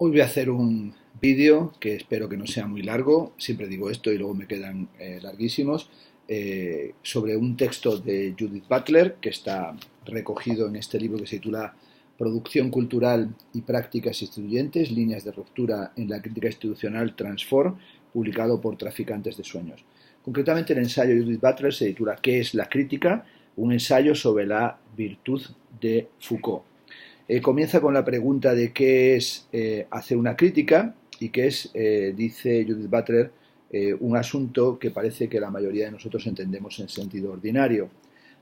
Hoy voy a hacer un vídeo que espero que no sea muy largo, siempre digo esto y luego me quedan larguísimos, sobre un texto de Judith Butler que está recogido en este libro que se titula Producción cultural y prácticas instituyentes, líneas de ruptura en la crítica institucional Transform, publicado por Traficantes de Sueños. Concretamente el ensayo de Judith Butler se titula ¿Qué es la crítica? Un ensayo sobre la virtud de Foucault. Comienza con la pregunta de qué es hacer una crítica y qué es, dice Judith Butler, un asunto que parece que la mayoría de nosotros entendemos en sentido ordinario.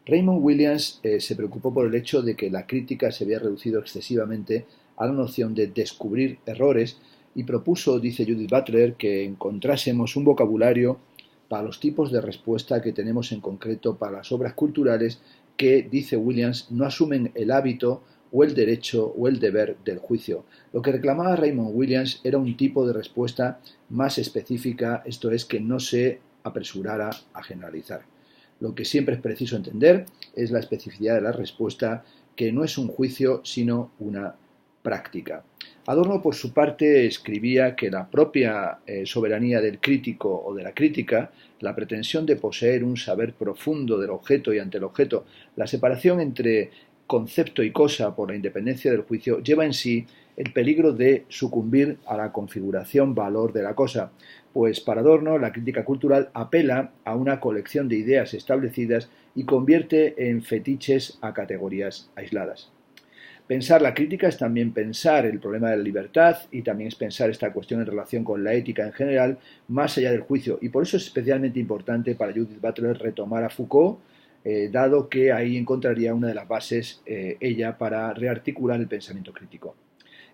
Raymond Williams se preocupó por el hecho de que la crítica se había reducido excesivamente a la noción de descubrir errores y propuso, dice Judith Butler, que encontrásemos un vocabulario para los tipos de respuesta que tenemos en concreto para las obras culturales que, dice Williams, no asumen el hábito o el derecho o el deber del juicio. Lo que reclamaba Raymond Williams era un tipo de respuesta más específica, esto es, que no se apresurara a generalizar. Lo que siempre es preciso entender es la especificidad de la respuesta, que no es un juicio, sino una práctica. Adorno, por su parte, escribía que la propia soberanía del crítico o de la crítica, la pretensión de poseer un saber profundo del objeto y ante el objeto, la separación entre concepto y cosa por la independencia del juicio, lleva en sí el peligro de sucumbir a la configuración valor de la cosa, pues para Adorno la crítica cultural apela a una colección de ideas establecidas y convierte en fetiches a categorías aisladas. Pensar la crítica es también pensar el problema de la libertad y también es pensar esta cuestión en relación con la ética en general, más allá del juicio. Y por eso es especialmente importante para Judith Butler retomar a Foucault, dado que ahí encontraría una de las bases ella para rearticular el pensamiento crítico.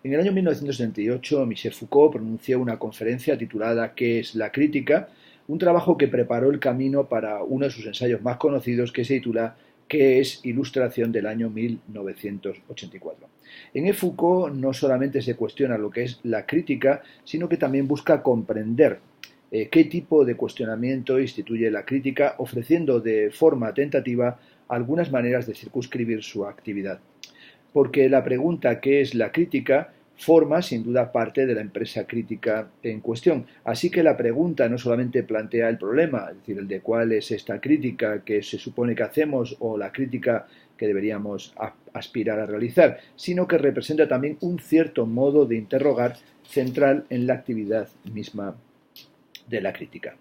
En el año 1978, Michel Foucault pronunció una conferencia titulada ¿Qué es la crítica?, un trabajo que preparó el camino para uno de sus ensayos más conocidos que se titula ¿Qué es Ilustración?, del año 1984. En Foucault no solamente se cuestiona lo que es la crítica, sino que también busca comprender qué tipo de cuestionamiento instituye la crítica, ofreciendo de forma tentativa algunas maneras de circunscribir su actividad. Porque la pregunta ¿qué es la crítica? Forma sin duda parte de la empresa crítica en cuestión. Así que la pregunta no solamente plantea el problema, es decir, el de cuál es esta crítica que se supone que hacemos o la crítica que deberíamos aspirar a realizar, sino que representa también un cierto modo de interrogar central en la actividad misma de la crítica.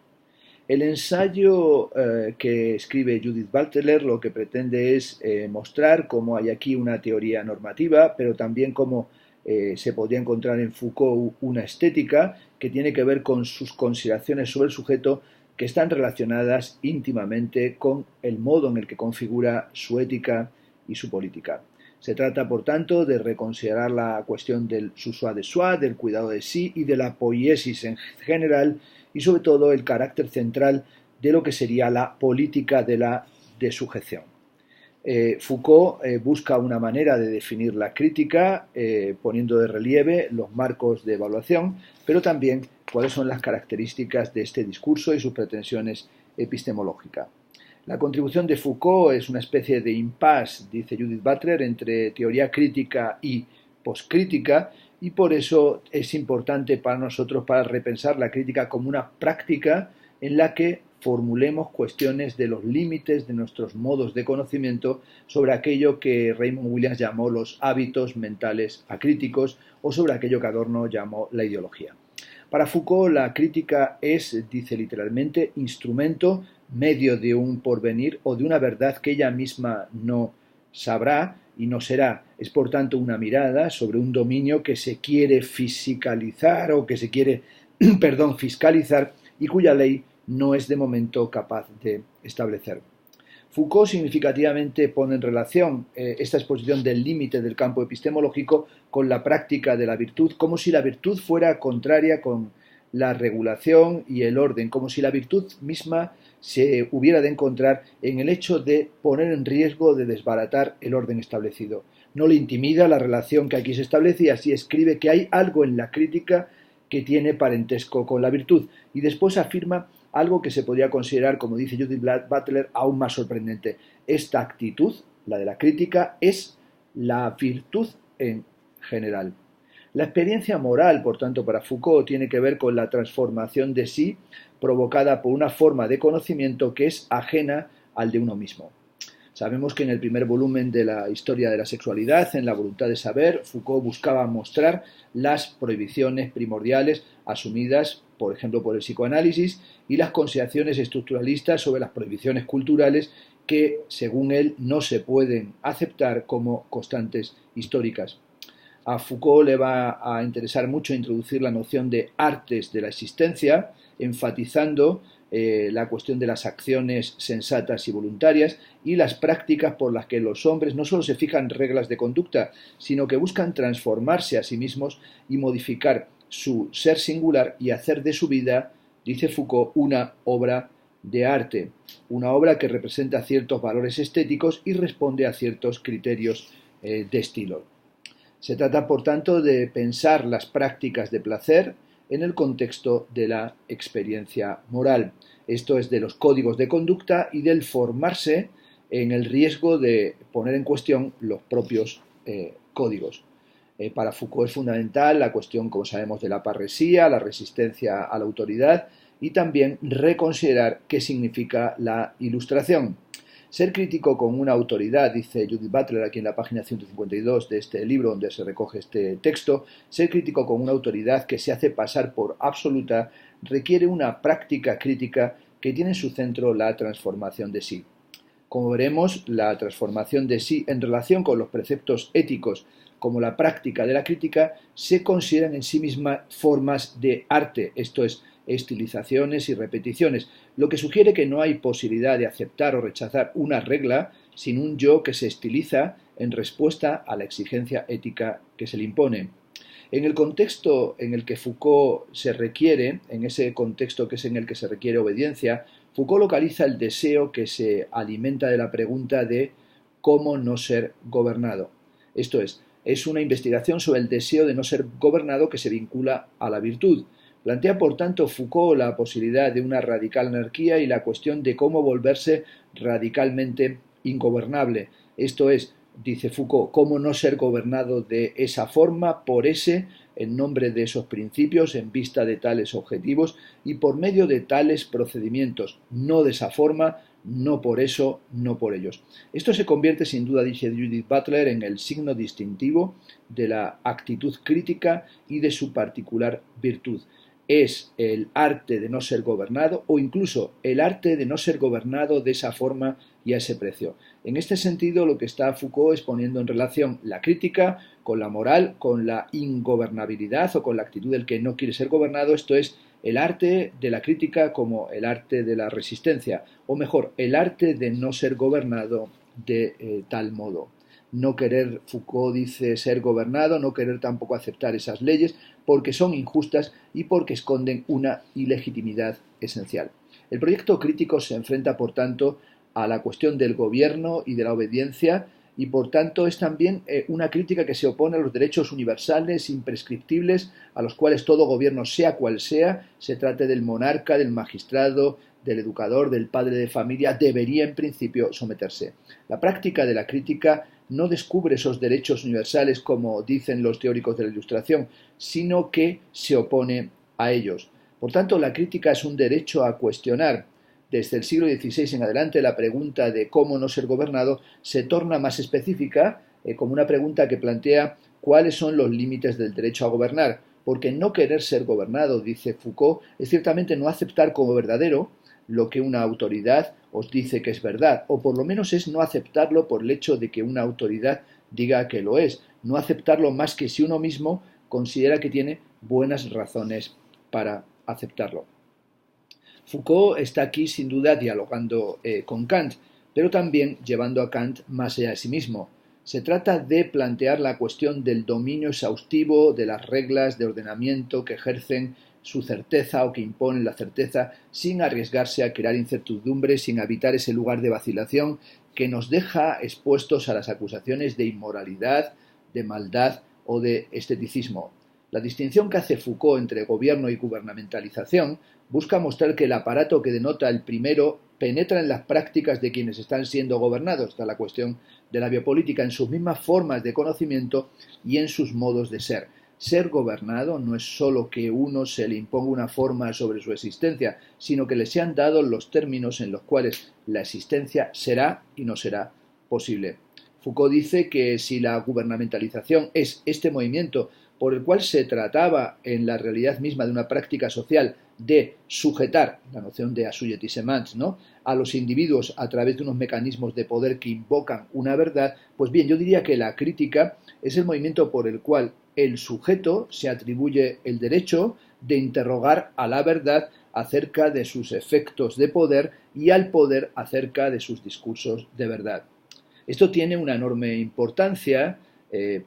El ensayo que escribe Judith Butler lo que pretende es mostrar cómo hay aquí una teoría normativa, pero también cómo se podría encontrar en Foucault una estética que tiene que ver con sus consideraciones sobre el sujeto que están relacionadas íntimamente con el modo en el que configura su ética y su política. Se trata, por tanto, de reconsiderar la cuestión del soi de soi, del cuidado de sí y de la poiesis en general, y sobre todo el carácter central de lo que sería la política de la desujeción. Foucault busca una manera de definir la crítica poniendo de relieve los marcos de evaluación, pero también cuáles son las características de este discurso y sus pretensiones epistemológicas. La contribución de Foucault es una especie de impasse, dice Judith Butler, entre teoría crítica y poscrítica, y por eso es importante para nosotros para repensar la crítica como una práctica en la que formulemos cuestiones de los límites de nuestros modos de conocimiento sobre aquello que Raymond Williams llamó los hábitos mentales acríticos o sobre aquello que Adorno llamó la ideología. Para Foucault la crítica es, dice literalmente, instrumento, medio de un porvenir o de una verdad que ella misma no sabrá y no será. Es por tanto una mirada sobre un dominio que se quiere fiscalizar o que se quiere, fiscalizar y cuya ley no es de momento capaz de establecer. Foucault significativamente pone en relación esta exposición del límite del campo epistemológico con la práctica de la virtud, como si la virtud fuera contraria con la regulación y el orden, como si la virtud misma se hubiera de encontrar en el hecho de poner en riesgo de desbaratar el orden establecido. No le intimida la relación que aquí se establece y así escribe que hay algo en la crítica que tiene parentesco con la virtud y después afirma algo que se podría considerar, como dice Judith Butler, aún más sorprendente. Esta actitud, la de la crítica, es la virtud en general. La experiencia moral, por tanto, para Foucault tiene que ver con la transformación de sí provocada por una forma de conocimiento que es ajena al de uno mismo. Sabemos que en el primer volumen de la historia de la sexualidad, en La voluntad de saber, Foucault buscaba mostrar las prohibiciones primordiales asumidas, por ejemplo, por el psicoanálisis y las consideraciones estructuralistas sobre las prohibiciones culturales que, según él, no se pueden aceptar como constantes históricas. A Foucault le va a interesar mucho introducir la noción de artes de la existencia, enfatizando la cuestión de las acciones sensatas y voluntarias y las prácticas por las que los hombres no solo se fijan reglas de conducta, sino que buscan transformarse a sí mismos y modificar su ser singular y hacer de su vida, dice Foucault, una obra de arte, una obra que representa ciertos valores estéticos y responde a ciertos criterios de estilo. Se trata, por tanto, de pensar las prácticas de placer en el contexto de la experiencia moral. Esto es de los códigos de conducta y del formarse en el riesgo de poner en cuestión los propios códigos. Para Foucault es fundamental la cuestión, como sabemos, de la parresía, la resistencia a la autoridad y también reconsiderar qué significa la ilustración. Ser crítico con una autoridad, dice Judith Butler aquí en la página 152 de este libro donde se recoge este texto, ser crítico con una autoridad que se hace pasar por absoluta requiere una práctica crítica que tiene en su centro la transformación de sí. Como veremos, la transformación de sí en relación con los preceptos éticos como la práctica de la crítica se consideran en sí mismas formas de arte, esto es, estilizaciones y repeticiones, lo que sugiere que no hay posibilidad de aceptar o rechazar una regla sin un yo que se estiliza en respuesta a la exigencia ética que se le impone. En el contexto en el que Foucault se requiere, en ese contexto que es en el que se requiere obediencia, Foucault localiza el deseo que se alimenta de la pregunta de cómo no ser gobernado. Esto es una investigación sobre el deseo de no ser gobernado que se vincula a la virtud. Plantea, por tanto, Foucault la posibilidad de una radical anarquía y la cuestión de cómo volverse radicalmente ingobernable. Esto es, dice Foucault, cómo no ser gobernado de esa forma, por ese, en nombre de esos principios, en vista de tales objetivos y por medio de tales procedimientos, no de esa forma, no por eso, no por ellos. Esto se convierte, sin duda, dice Judith Butler, en el signo distintivo de la actitud crítica y de su particular virtud. Es el arte de no ser gobernado o incluso el arte de no ser gobernado de esa forma y a ese precio. En este sentido, lo que está Foucault es poniendo en relación la crítica con la moral, con la ingobernabilidad o con la actitud del que no quiere ser gobernado, esto es, el arte de la crítica como el arte de la resistencia, o mejor, el arte de no ser gobernado de tal modo. No querer, Foucault dice, ser gobernado, no querer tampoco aceptar esas leyes porque son injustas y porque esconden una ilegitimidad esencial. El proyecto crítico se enfrenta, por tanto, a la cuestión del gobierno y de la obediencia y, por tanto, es también una crítica que se opone a los derechos universales, imprescriptibles, a los cuales todo gobierno, sea cual sea, se trate del monarca, del magistrado, del educador, del padre de familia, debería en principio someterse. La práctica de la crítica no descubre esos derechos universales como dicen los teóricos de la Ilustración, sino que se opone a ellos. Por tanto, la crítica es un derecho a cuestionar. Desde el siglo XVI en adelante, la pregunta de cómo no ser gobernado se torna más específica, como una pregunta que plantea cuáles son los límites del derecho a gobernar, porque no querer ser gobernado, dice Foucault, es ciertamente no aceptar como verdadero lo que una autoridad os dice que es verdad, o por lo menos es no aceptarlo por el hecho de que una autoridad diga que lo es, no aceptarlo más que si uno mismo considera que tiene buenas razones para aceptarlo. Foucault está aquí sin duda dialogando con Kant, pero también llevando a Kant más allá de sí mismo. Se trata de plantear la cuestión del dominio exhaustivo de las reglas de ordenamiento que ejercen su certeza o que imponen la certeza sin arriesgarse a crear incertidumbre, sin habitar ese lugar de vacilación que nos deja expuestos a las acusaciones de inmoralidad, de maldad o de esteticismo. La distinción que hace Foucault entre gobierno y gubernamentalización busca mostrar que el aparato que denota el primero penetra en las prácticas de quienes están siendo gobernados, está la cuestión de la biopolítica, en sus mismas formas de conocimiento y en sus modos de ser. ser gobernado no es sólo que uno se le imponga una forma sobre su existencia, sino que le sean dados los términos en los cuales la existencia será y no será posible. Foucault dice que si la gubernamentalización es este movimiento por el cual se trataba en la realidad misma de una práctica social de sujetar, la noción de assujettissement, ¿no?, a los individuos a través de unos mecanismos de poder que invocan una verdad, pues bien, yo diría que la crítica es el movimiento por el cual el sujeto se atribuye el derecho de interrogar a la verdad acerca de sus efectos de poder y al poder acerca de sus discursos de verdad. Esto tiene una enorme importancia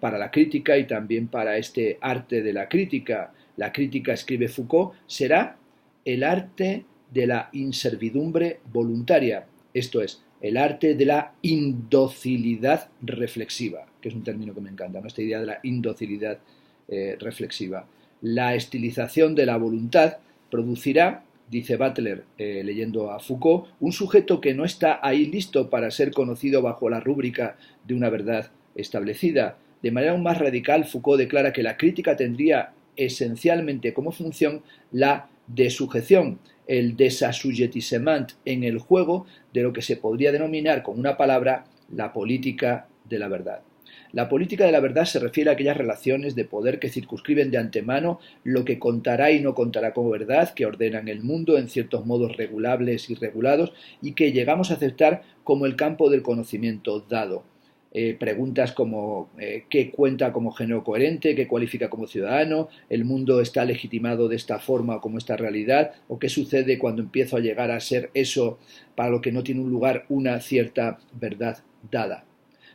para la crítica y también para este arte de la crítica. La crítica, escribe Foucault, será el arte de la inservidumbre voluntaria, esto es, el arte de la indocilidad reflexiva, que es un término que me encanta, ¿no?, esta idea de la indocilidad reflexiva. La estilización de la voluntad producirá, dice Butler, leyendo a Foucault, un sujeto que no está ahí listo para ser conocido bajo la rúbrica de una verdad establecida. De manera aún más radical, Foucault declara que la crítica tendría esencialmente como función la desujeción, el desassujettissement en el juego de lo que se podría denominar con una palabra la política de la verdad. La política de la verdad se refiere a aquellas relaciones de poder que circunscriben de antemano lo que contará y no contará como verdad, que ordenan el mundo en ciertos modos regulables y regulados y que llegamos a aceptar como el campo del conocimiento dado. Preguntas como qué cuenta como género coherente, qué cualifica como ciudadano, el mundo está legitimado de esta forma o como esta realidad, o qué sucede cuando empiezo a llegar a ser eso para lo que no tiene un lugar una cierta verdad dada.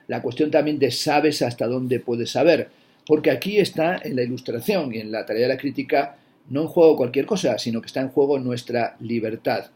La cuestión también de sabes hasta dónde puedes saber, porque aquí está en la ilustración y en la tarea de la crítica no en juego cualquier cosa, sino que está en juego nuestra libertad.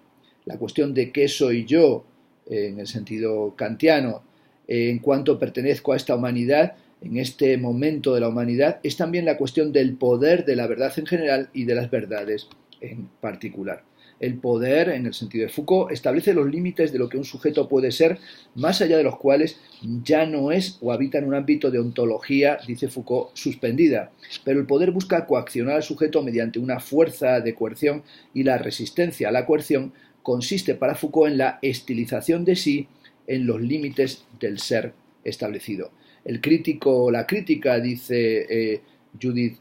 La cuestión de qué soy yo, en el sentido kantiano, en cuanto pertenezco a esta humanidad, en este momento de la humanidad, es también la cuestión del poder de la verdad en general y de las verdades en particular. El poder, en el sentido de Foucault, establece los límites de lo que un sujeto puede ser, más allá de los cuales ya no es o habita en un ámbito de ontología, dice Foucault, suspendida. Pero el poder busca coaccionar al sujeto mediante una fuerza de coerción y la resistencia a la coerción consiste para Foucault en la estilización de sí en los límites del ser establecido. El crítico o la crítica, dice Judith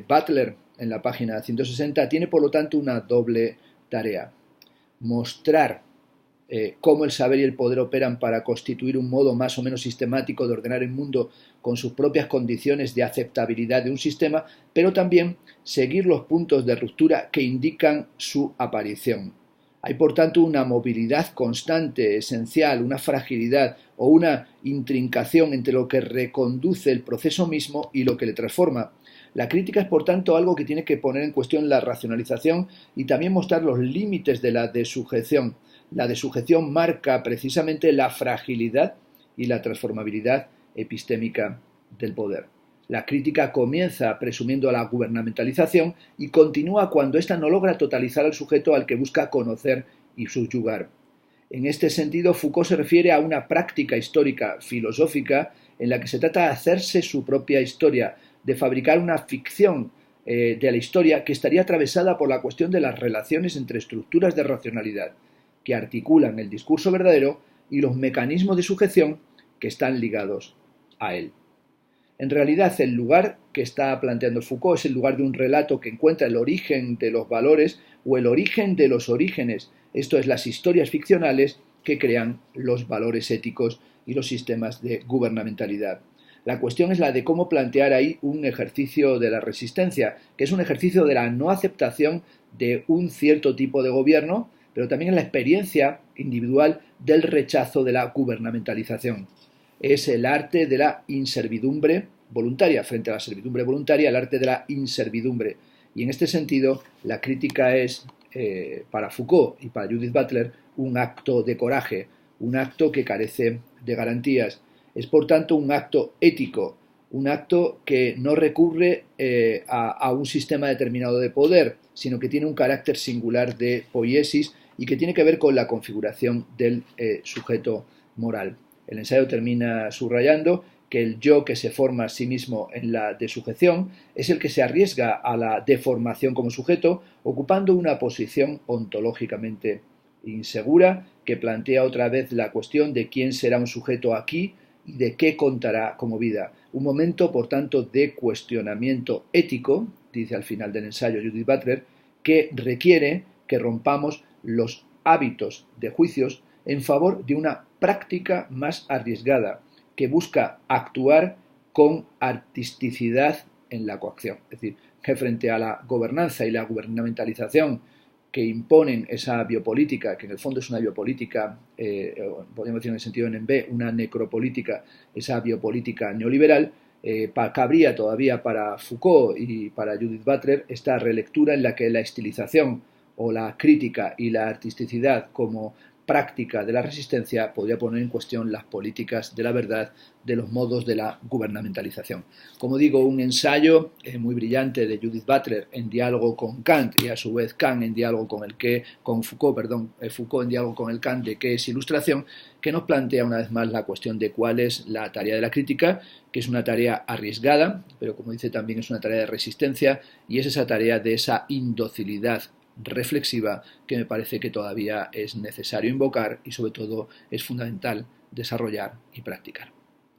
Butler en la página 160, tiene por lo tanto una doble tarea: mostrar cómo el saber y el poder operan para constituir un modo más o menos sistemático de ordenar el mundo con sus propias condiciones de aceptabilidad de un sistema, pero también seguir los puntos de ruptura que indican su aparición. Hay, por tanto, una movilidad constante, esencial, una fragilidad o una intrincación entre lo que reconduce el proceso mismo y lo que le transforma. La crítica es, por tanto, algo que tiene que poner en cuestión la racionalización y también mostrar los límites de la desujeción. La desujeción marca precisamente la fragilidad y la transformabilidad epistémica del poder. La crítica comienza presumiendo la gubernamentalización y continúa cuando ésta no logra totalizar al sujeto al que busca conocer y subyugar. En este sentido, Foucault se refiere a una práctica histórica filosófica en la que se trata de hacerse su propia historia, de fabricar una ficción de la historia que estaría atravesada por la cuestión de las relaciones entre estructuras de racionalidad que articulan el discurso verdadero y los mecanismos de sujeción que están ligados a él. En realidad, el lugar que está planteando Foucault es el lugar de un relato que encuentra el origen de los valores o el origen de los orígenes, esto es, las historias ficcionales que crean los valores éticos y los sistemas de gubernamentalidad. La cuestión es la de cómo plantear ahí un ejercicio de la resistencia, que es un ejercicio de la no aceptación de un cierto tipo de gobierno, pero también la experiencia individual del rechazo de la gubernamentalización. Es el arte de la inservidumbre voluntaria. Frente a la servidumbre voluntaria, el arte de la inservidumbre. Y en este sentido, la crítica es, para Foucault y para Judith Butler, un acto de coraje, un acto que carece de garantías. Es, por tanto, un acto ético, un acto que no recurre a un sistema determinado de poder, sino que tiene un carácter singular de poiesis y que tiene que ver con la configuración del sujeto moral. El ensayo termina subrayando que el yo que se forma a sí mismo en la desujeción es el que se arriesga a la deformación como sujeto, ocupando una posición ontológicamente insegura que plantea otra vez la cuestión de quién será un sujeto aquí y de qué contará como vida. Un momento, por tanto, de cuestionamiento ético, dice al final del ensayo Judith Butler, que requiere que rompamos los hábitos de juicios en favor de una práctica más arriesgada, que busca actuar con artisticidad en la coacción. Es decir, que frente a la gobernanza y la gubernamentalización que imponen esa biopolítica, que en el fondo es una biopolítica, podríamos decir en el sentido en B, una necropolítica, esa biopolítica neoliberal, cabría todavía para Foucault y para Judith Butler esta relectura en la que la estilización o la crítica y la artisticidad como práctica de la resistencia podría poner en cuestión las políticas de la verdad de los modos de la gubernamentalización. Como digo, un ensayo muy brillante de Judith Butler en diálogo con Kant y a su vez Kant en diálogo con Foucault, Foucault en diálogo con el Kant de qué es ilustración, que nos plantea una vez más la cuestión de cuál es la tarea de la crítica, que es una tarea arriesgada, pero como dice también es una tarea de resistencia y es esa tarea de esa indocilidad reflexiva que me parece que todavía es necesario invocar y sobre todo es fundamental desarrollar y practicar.